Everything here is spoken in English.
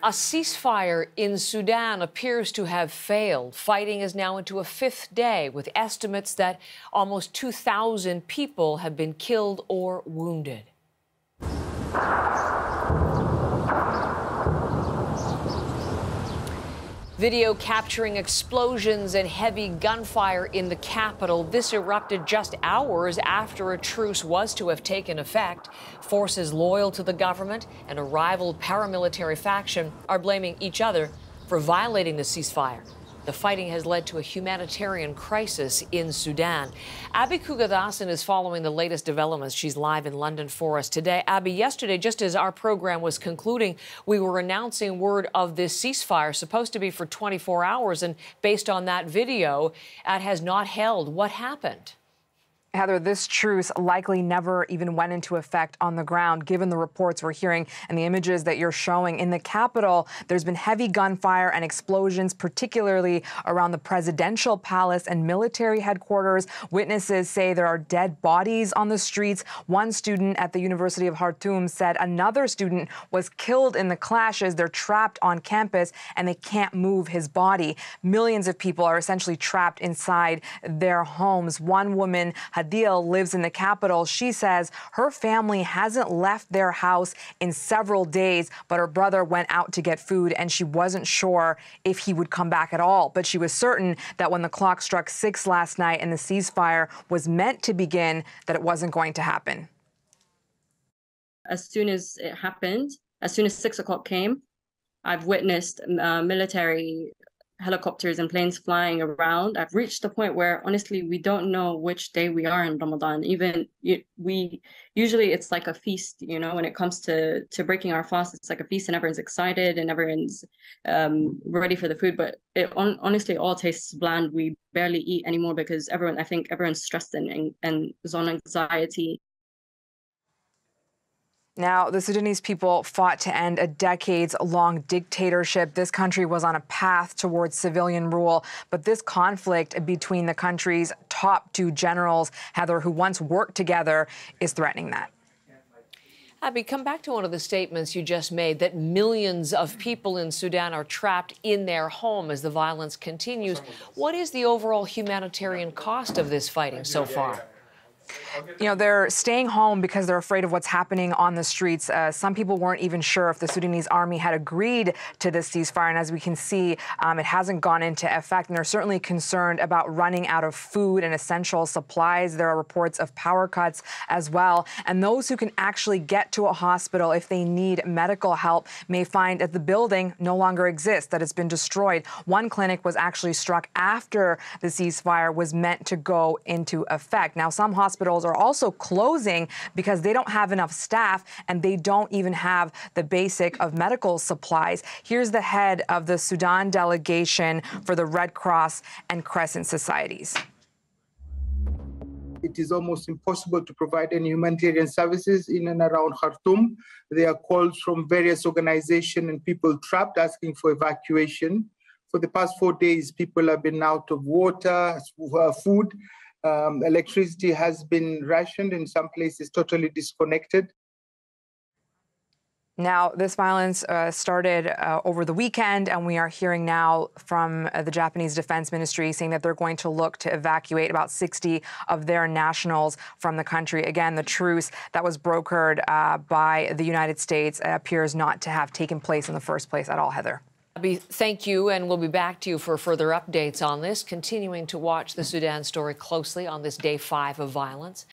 A ceasefire in Sudan appears to have failed. Fighting is now into a fifth day, with estimates that almost 2,000 people have been killed or wounded. Video capturing explosions and heavy gunfire in the capital. This erupted just hours after a truce was to have taken effect. Forces loyal to the government and a rival paramilitary faction are blaming each other for violating the ceasefire. The fighting has led to a humanitarian crisis in Sudan. Abby Kugathasan is following the latest developments. She's live in London for us today. Abby, yesterday, just as our program was concluding, we were announcing word of this ceasefire, supposed to be for 24 hours. And based on that video, it has not held. What happened? Heather, this truce likely never even went into effect on the ground, given the reports we're hearing and the images that you're showing. In the capital, there's been heavy gunfire and explosions, particularly around the presidential palace and military headquarters. Witnesses say there are dead bodies on the streets. One student at the University of Khartoum said another student was killed in the clashes. They're trapped on campus and they can't move his body. Millions of people are essentially trapped inside their homes. One woman, Adil, lives in the capital. She says her family hasn't left their house in several days, but her brother went out to get food and she wasn't sure if he would come back at all. But she was certain that when the clock struck 6 last night and the ceasefire was meant to begin, that it wasn't going to happen. As soon as it happened, as soon as 6 o'clock came, I've witnessed military helicopters and planes flying around. I've reached the point where honestly we don't know which day we are in Ramadan. We usually it's like a feast, you know, when it comes to breaking our fast, it's like a feast and everyone's excited and everyone's ready for the food, but it honestly all tastes bland. We barely eat anymore because I think everyone's stressed and is on anxiety. Now, the Sudanese people fought to end a decades-long dictatorship. This country was on a path towards civilian rule, but this conflict between the country's top two generals, Heather, who once worked together, is threatening that. Abby, come back to one of the statements you just made, that millions of people in Sudan are trapped in their home as the violence continues. What is the overall humanitarian cost of this fighting so far? You know, they're staying home because they're afraid of what's happening on the streets. Some people weren't even sure if the Sudanese army had agreed to this ceasefire. And as we can see, it hasn't gone into effect. And they're certainly concerned about running out of food and essential supplies. There are reports of power cuts as well. And those who can actually get to a hospital if they need medical help may find that the building no longer exists, that it's been destroyed. One clinic was actually struck after the ceasefire was meant to go into effect. Now, some hospitals are also closing because they don't have enough staff and they don't even have the basic of medical supplies. Here's the head of the Sudan delegation for the Red Cross and Crescent Societies. It is almost impossible to provide any humanitarian services in and around Khartoum. There are calls from various organizations and people trapped asking for evacuation. For the past 4 days, people have been out of water, food. Electricity has been rationed, in some places totally disconnected. Now, this violence started over the weekend, and we are hearing now from the Japanese Defense Ministry saying that they're going to look to evacuate about 60 of their nationals from the country. Again, the truce that was brokered by the United States appears not to have taken place in the first place at all, Heather. Abby, thank you, and we'll be back to you for further updates on this, continuing to watch the Sudan story closely on this day 5 of violence.